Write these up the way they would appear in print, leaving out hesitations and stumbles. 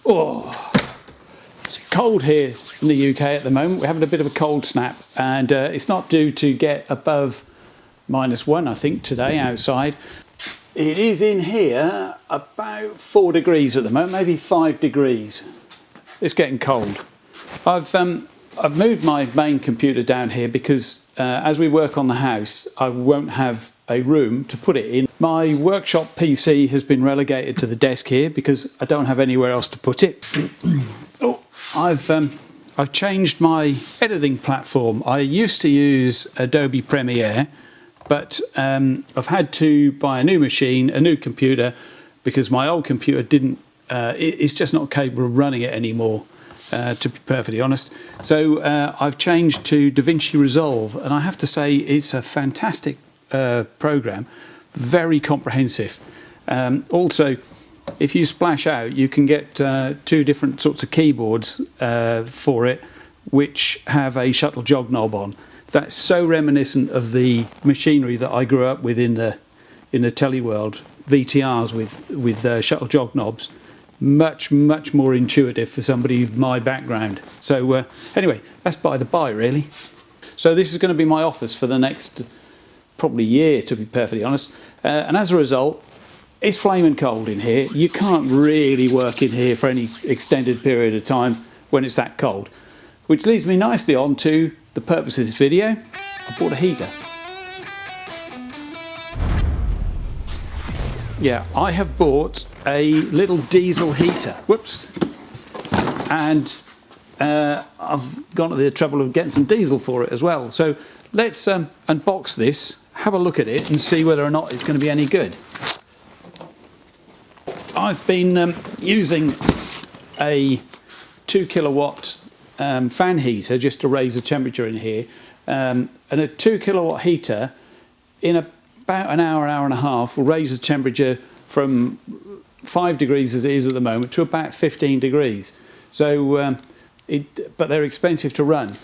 Oh, it's cold here in the UK at the moment. We're having a bit of a cold snap, and it's not due to get above -1, I think, today outside. It is in here about 4 degrees at the moment, maybe 5 degrees. It's getting cold. I've moved my main computer down here because as we work on the house, I won't have a room to put it in. My workshop PC has been relegated to the desk here because I don't have anywhere else to put it. Oh, I've changed my editing platform. I used to use Adobe Premiere, but I've had to buy a new machine, a new computer, because my old computer it's just not capable of running it anymore, to be perfectly honest. So I've changed to DaVinci Resolve, and I have to say it's a fantastic program, very comprehensive. Also, if you splash out, you can get 2 different sorts of keyboards for it, which have a shuttle jog knob on. That's so reminiscent of the machinery that I grew up with in the telly world, VTRs with shuttle jog knobs. Much more intuitive for somebody with my background. So anyway, that's by the by, really. So this is going to be my office for the next probably year, to be perfectly honest. And as a result, it's flaming cold in here. You can't really work in here for any extended period of time when it's that cold. Which leads me nicely on to the purpose of this video. I bought a heater. Yeah, I have bought a little diesel heater. Whoops. And I've gone to the trouble of getting some diesel for it as well. So let's unbox this, have a look at it, and see whether or not it's going to be any good. I've been using a 2 kilowatt fan heater just to raise the temperature in here, and a 2 kilowatt heater in about an hour and a half will raise the temperature from 5 degrees as it is at the moment to about 15 degrees. So but they're expensive to run.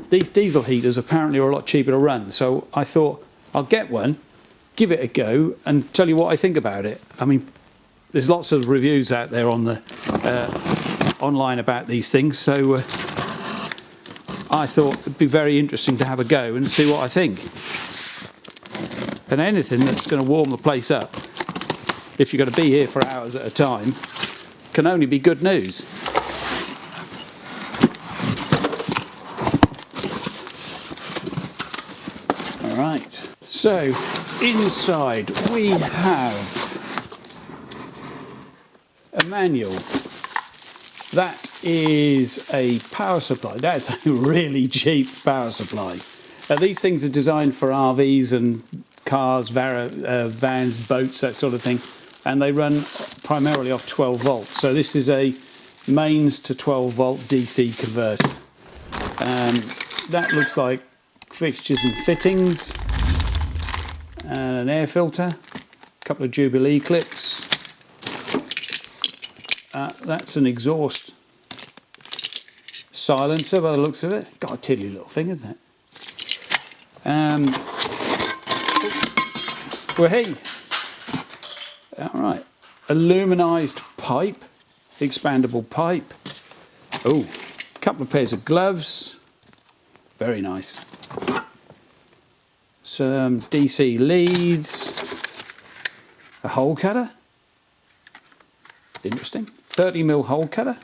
These diesel heaters apparently are a lot cheaper to run, so I thought I'll get one, give it a go, and tell you what I think about it. I mean, there's lots of reviews out there on the online about these things, so I thought it'd be very interesting to have a go and see what I think. And anything that's going to warm the place up, if you're going to be here for hours at a time, can only be good news. All right, so inside we have a manual. That is a power supply. That's a really cheap power supply. These things are designed for RVs and cars, vans, boats, that sort of thing, and they run primarily off 12 volts. So this is a mains to 12 volt DC converter. That looks like fixtures and fittings, and an air filter, a couple of Jubilee clips. That's an exhaust silencer by the looks of it. Got a tiddly little thing, isn't it? Well, hey, all right, aluminized pipe, expandable pipe. Oh, a couple of pairs of gloves, very nice. Some DC leads, a hole cutter, interesting, 30mm hole cutter,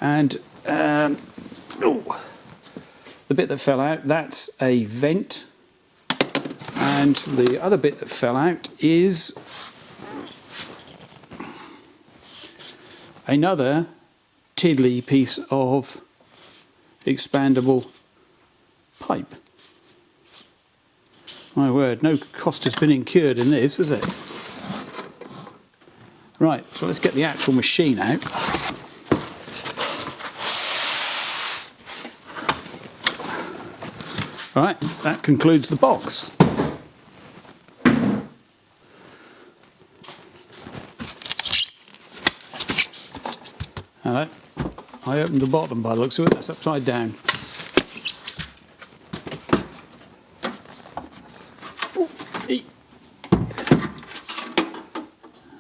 and the bit that fell out, that's a vent. And the other bit that fell out is another tiddly piece of expandable pipe. My word, no cost has been incurred in this, has it? Right, so let's get the actual machine out. All right, that concludes the box. Hello. I opened the bottom by the looks of it, that's upside down.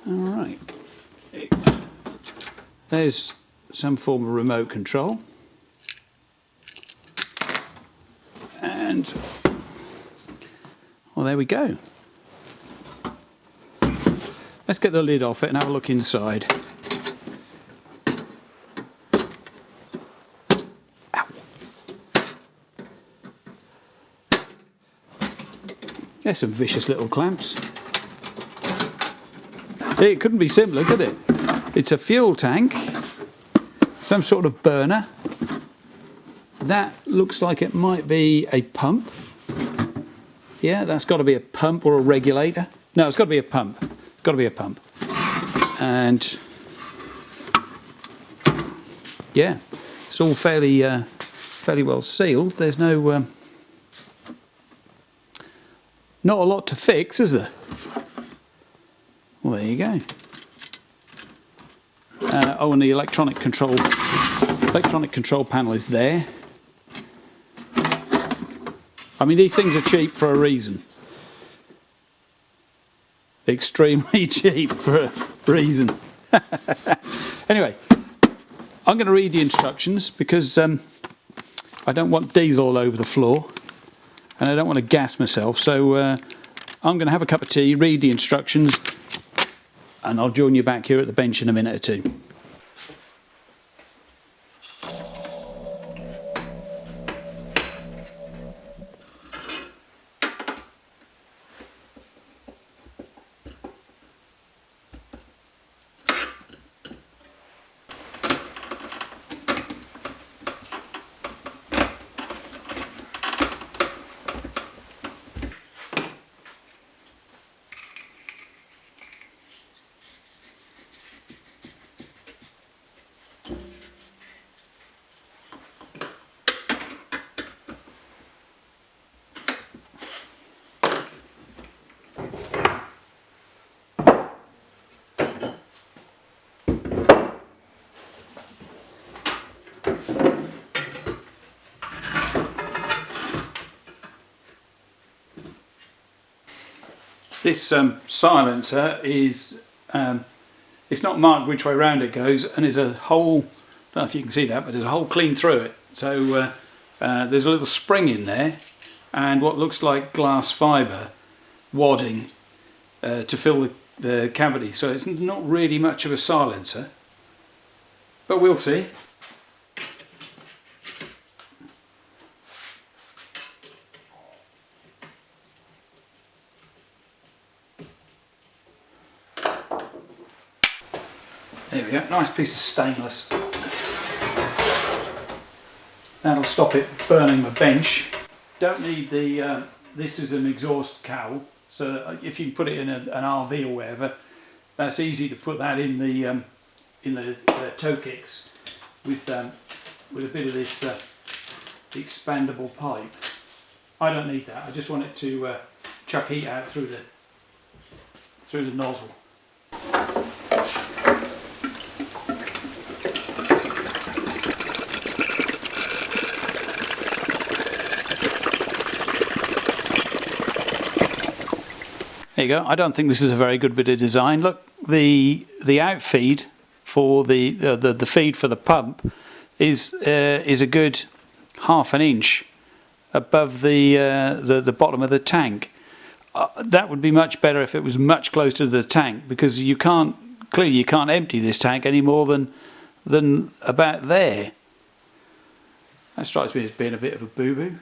Alright. There's some form of remote control. And, well, there we go. Let's get the lid off it and have a look inside. Ow. There's some vicious little clamps. It couldn't be simpler, could it? It's a fuel tank, some sort of burner. That looks like it might be a pump. Yeah, that's got to be a pump or a regulator. No, it's got to be a pump. It's got to be a pump. And yeah, it's all fairly well sealed. There's no not a lot to fix, is there? Well, there you go. Oh, and the electronic control panel is there. I mean, these things are cheap for a reason. Extremely cheap for a reason. Anyway, I'm going to read the instructions because I don't want diesel all over the floor and I don't want to gas myself. So I'm going to have a cup of tea, read the instructions, and I'll join you back here at the bench in a minute or two. This silencer is, it's not marked which way round it goes, and there's a hole, I don't know if you can see that, but there's a hole clean through it. So there's a little spring in there and what looks like glass fibre wadding to fill the cavity. So it's not really much of a silencer, but we'll see. There we go, nice piece of stainless. That'll stop it burning my bench. Don't need the, this is an exhaust cowl, so if you put it in an RV or wherever, that's easy to put that in the toe kicks with a bit of this expandable pipe. I don't need that, I just want it to chuck heat out through the nozzle. There you go. I don't think this is a very good bit of design. Look, the outfeed for the feed for the pump is a good half an inch above the bottom of the tank. That would be much better if it was much closer to the tank, because you can't empty this tank any more than about there. That strikes me as being a bit of a boo-boo.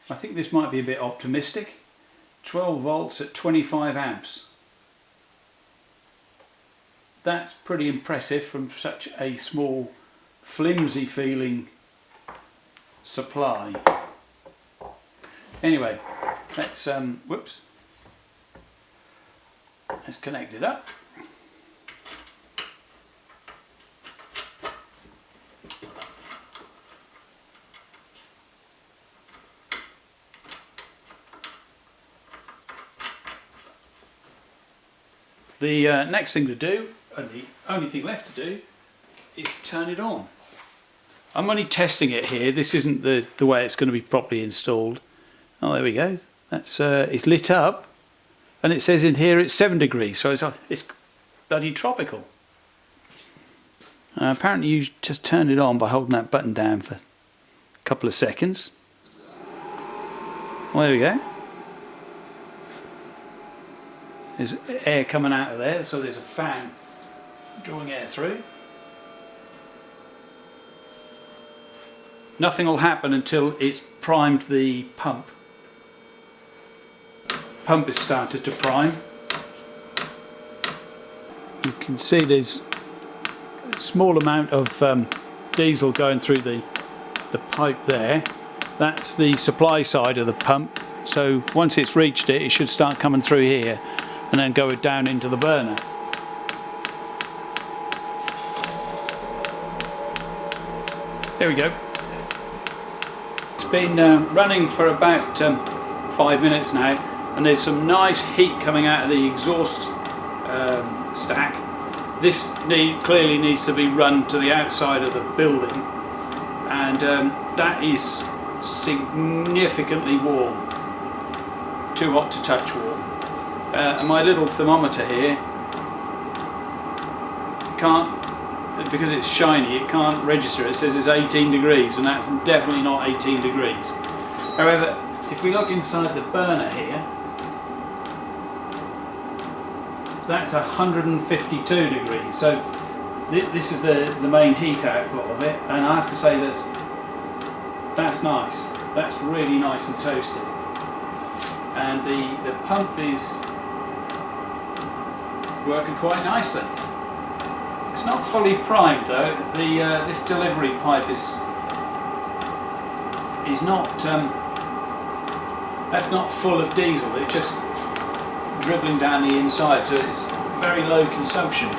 I think this might be a bit optimistic. 12 volts at 25 amps. That's pretty impressive from such a small, flimsy feeling supply. Anyway, let's let's connect it up. The next thing to do, and the only thing left to do, is turn it on. I'm only testing it here. This isn't the way it's going to be properly installed. Oh, there we go. That's it's lit up, and it says in here it's 7 degrees, so it's bloody tropical. Apparently you just turn it on by holding that button down for a couple of seconds. Well, there we go. There's air coming out of there, so there's a fan drawing air through. Nothing will happen until it's primed the pump. Pump is started to prime. You can see there's a small amount of diesel going through the pipe there. That's the supply side of the pump, so once it's reached it, it should start coming through here and then go down into the burner. There we go. It's been running for about 5 minutes now, and there's some nice heat coming out of the exhaust stack. This clearly needs to be run to the outside of the building, and that is significantly warm, too hot to touch warm. And my little thermometer here can't, because it's shiny, it can't register. It says it's 18 degrees, and that's definitely not 18 degrees. However, if we look inside the burner here, that's 152 degrees. So this is the main heat output of it, and I have to say that's nice. That's really nice and toasty. And the pump is working quite nicely. It's not fully primed though. This delivery pipe is not that's not full of diesel. It's just dribbling down the inside, so it's very low consumption.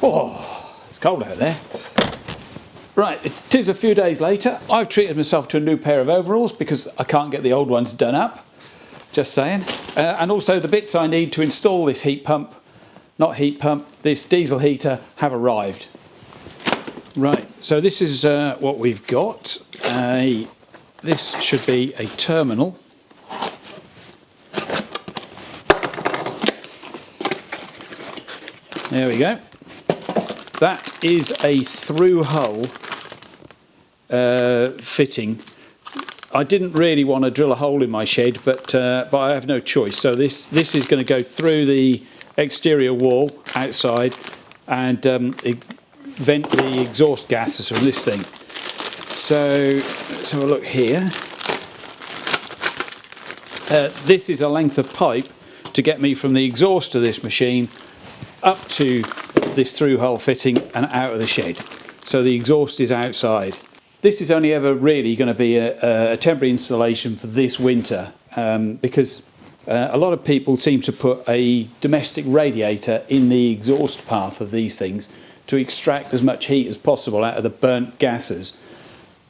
Oh, it's cold out there. Right, it is a few days later. I've treated myself to a new pair of overalls because I can't get the old ones done up. Just saying. And also the bits I need to install this heat pump, not heat pump, this diesel heater have arrived. Right, so this is what we've got. This should be a terminal. There we go. That is a through hull fitting. I didn't really want to drill a hole in my shed, but I have no choice. So this is going to go through the exterior wall outside and vent the exhaust gases from this thing. So let's have a look here. This is a length of pipe to get me from the exhaust of this machine up to this through hull fitting and out of the shed. So the exhaust is outside. This is only ever really going to be a temporary installation for this winter, because a lot of people seem to put a domestic radiator in the exhaust path of these things to extract as much heat as possible out of the burnt gases.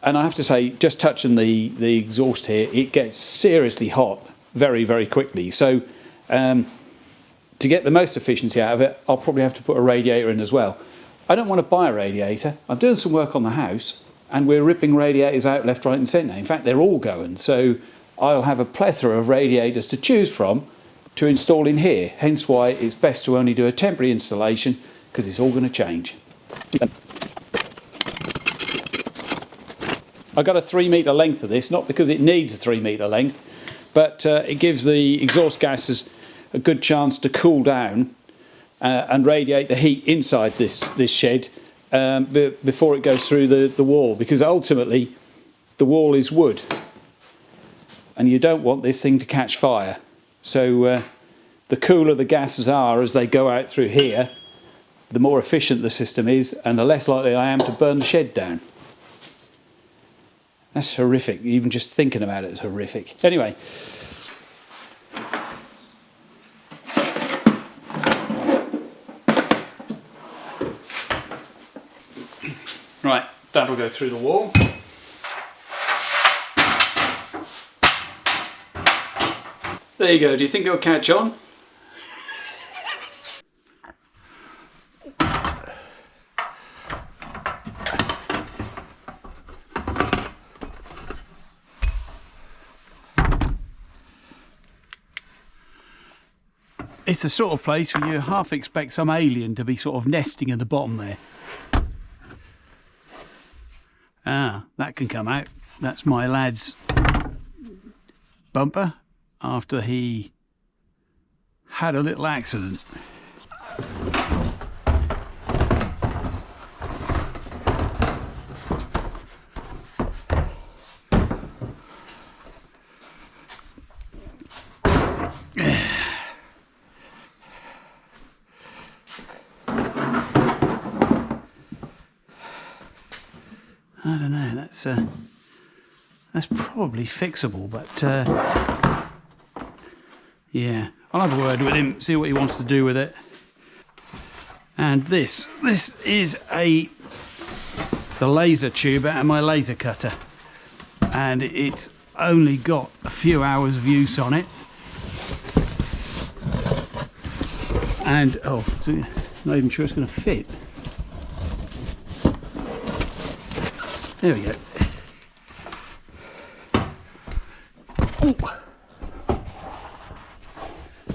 And I have to say, just touching the exhaust here, it gets seriously hot very, very quickly. So to get the most efficiency out of it, I'll probably have to put a radiator in as well. I don't want to buy a radiator. I'm doing some work on the house, and we're ripping radiators out left, right and centre. In fact, they're all going. So I'll have a plethora of radiators to choose from to install in here. Hence why it's best to only do a temporary installation, because it's all going to change. I got a 3 metre length of this, not because it needs a 3 metre length, but it gives the exhaust gases a good chance to cool down and radiate the heat inside this shed before it goes through the wall, because ultimately the wall is wood and you don't want this thing to catch fire. So the cooler the gases are as they go out through here, the more efficient the system is, and the less likely I am to burn the shed down. That's horrific. Even just thinking about it is horrific. Anyway. Right, that'll go through the wall. There you go. Do you think it'll catch on? It's the sort of place where you half expect some alien to be sort of nesting at the bottom there. Ah, that can come out. That's my lad's bumper after he had a little accident. I don't know, that's probably fixable, but yeah, I'll have a word with him, see what he wants to do with it. And this is the laser tube out of my laser cutter, and it's only got a few hours of use on it. And oh, so not even sure it's going to fit. There we go. Ooh.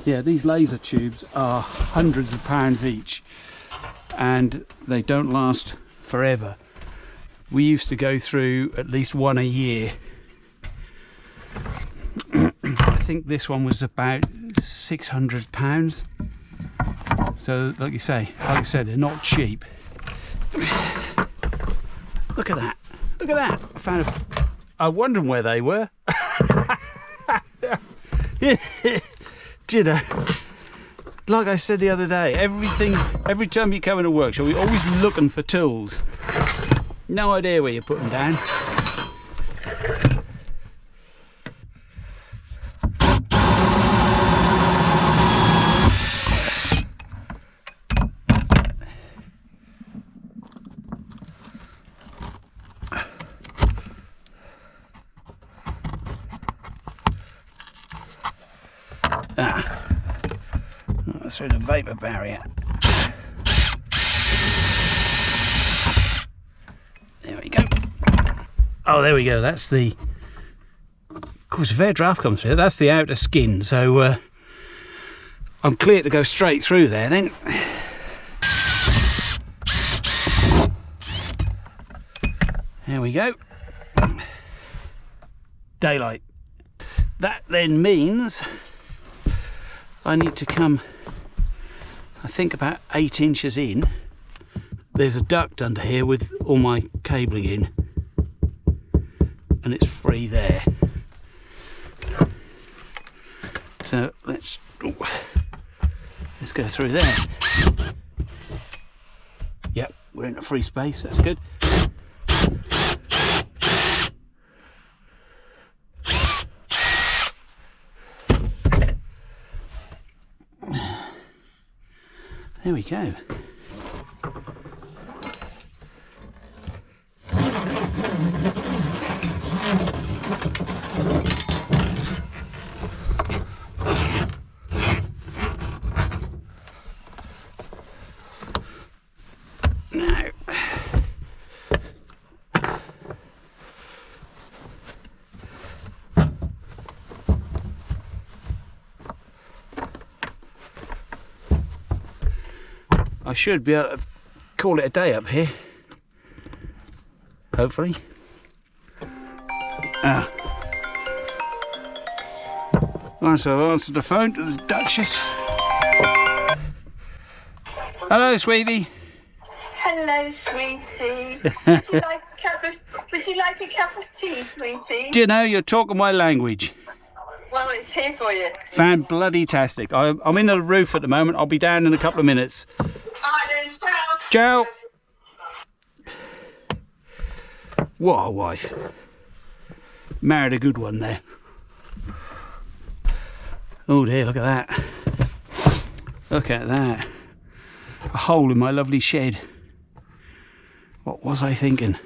Yeah, these laser tubes are hundreds of pounds each, and they don't last forever. We used to go through at least one a year. I think this one was about £600. So, like you say, like I said, they're not cheap. Look at that. Look at that. I found I wondered where they were. Do you know, like I said the other day, every time you come in a workshop, you're always looking for tools. No idea where you put them down. Through the vapour barrier. There we go. Oh, there we go. That's the, of course, if air draft comes through, that's the outer skin. So I'm clear to go straight through there then. There we go. Daylight. That then means I need to come, I think, about 8 inches in. There's a duct under here with all my cabling in, and it's free there. So let's go through there. Yep, we're in a free space, that's good. There we go. Now, I should be able to call it a day up here, hopefully. Right, so I've answered the phone to the Duchess. Hello, sweetie. Hello, sweetie. Would you like a cup of tea, sweetie? Do you know, you're talking my language. Well, it's here for you. Fan-bloody-tastic. I'm in the roof at the moment. I'll be down in a couple of minutes. Ciao. What a wife. Married a good one there. Oh dear, look at that. Look at that. A hole in my lovely shed. What was I thinking?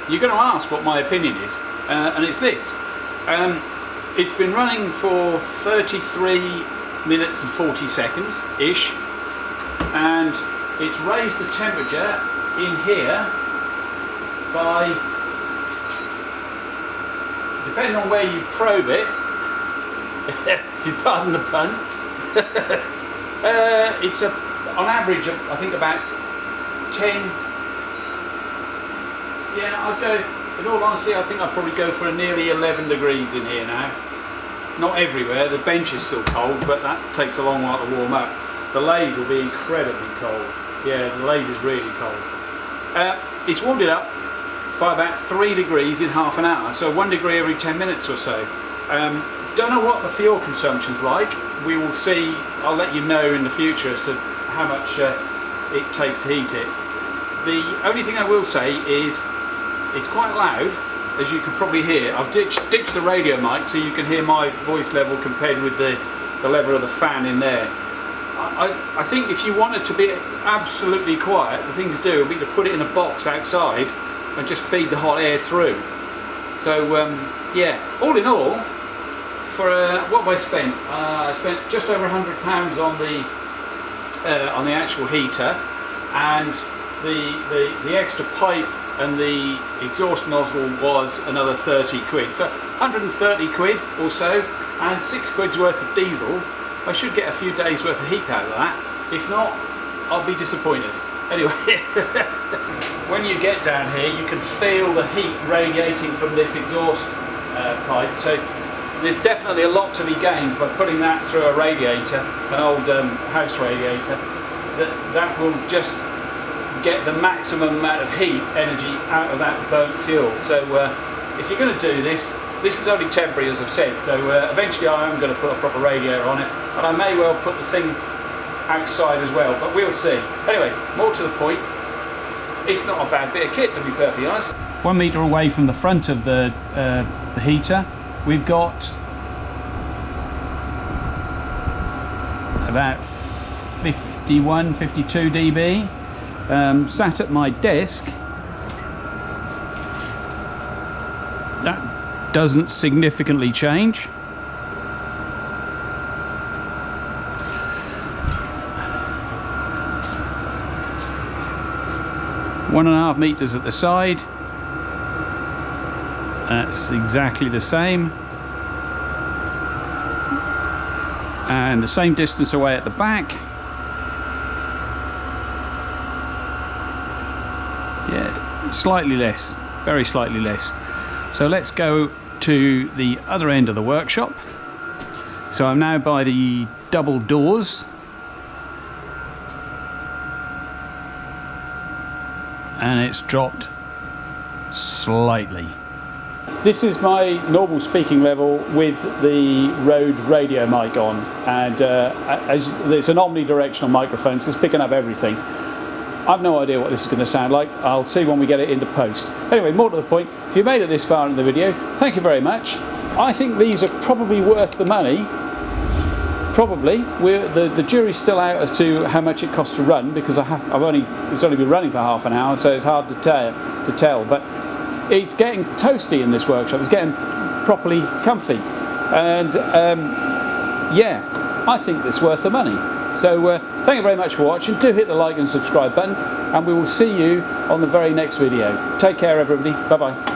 you're going to ask what my opinion is, and it's this. It's been running for 33 minutes and 40 seconds ish, and it's raised the temperature in here by, depending on where you probe it, if you pardon the pun, it's on average I think about 10. Yeah, I'd go, in all honesty, I think I'd probably go for a nearly 11 degrees in here now. Not everywhere, the bench is still cold, but that takes a long while to warm up. The lathe will be incredibly cold. Yeah, the lathe is really cold. It's warmed it up by about 3 degrees in half an hour, so 1 degree every 10 minutes or so. Don't know what the fuel consumption's like. We will see. I'll let you know in the future as to how much it takes to heat it. The only thing I will say is it's quite loud, as you can probably hear. I've ditched the radio mic so you can hear my voice level compared with the level of the fan in there. I think if you want it to be absolutely quiet, the thing to do would be to put it in a box outside and just feed the hot air through. So yeah, all in all, for what have I spent? I spent just over £100 on the actual heater, and the extra pipe and the exhaust nozzle was another 30 quid. So 130 quid or so, and 6 quid's worth of diesel. I should get a few days worth of heat out of that. If not, I'll be disappointed. Anyway, when you get down here, you can feel the heat radiating from this exhaust pipe. So there's definitely a lot to be gained by putting that through a radiator, an old house radiator. That will just get the maximum amount of heat energy out of that burnt fuel. So if you're going to do this is only temporary, as I've said. So eventually I am going to put a proper radiator on it, and I may well put the thing outside as well, but we'll see. Anyway, more to the point, it's not a bad bit of kit, to be perfectly honest. 1 metre away from the front of the heater, we've got about 51, 52 dB. Sat at my desk, that doesn't significantly change. One and a half meters at the side, that's exactly the same, and the same distance away at the back. Yeah, slightly less, very slightly less. So let's go to the other end of the workshop. So I'm now by the double doors, and it's dropped slightly. This is my normal speaking level with the Rode radio mic on, and it's an omnidirectional microphone, so it's picking up everything. I've no idea what this is going to sound like. I'll see when we get it into post. Anyway, more to the point, if you made it this far in the video, thank you very much. I think these are probably worth the money. Probably. The jury's still out as to how much it costs to run, because it's only been running for half an hour, so it's hard to tell. But it's getting toasty in this workshop. It's getting properly comfy, and yeah, I think it's worth the money. So thank you very much for watching. Do hit the like and subscribe button, and we will see you on the very next video. Take care, everybody. Bye bye.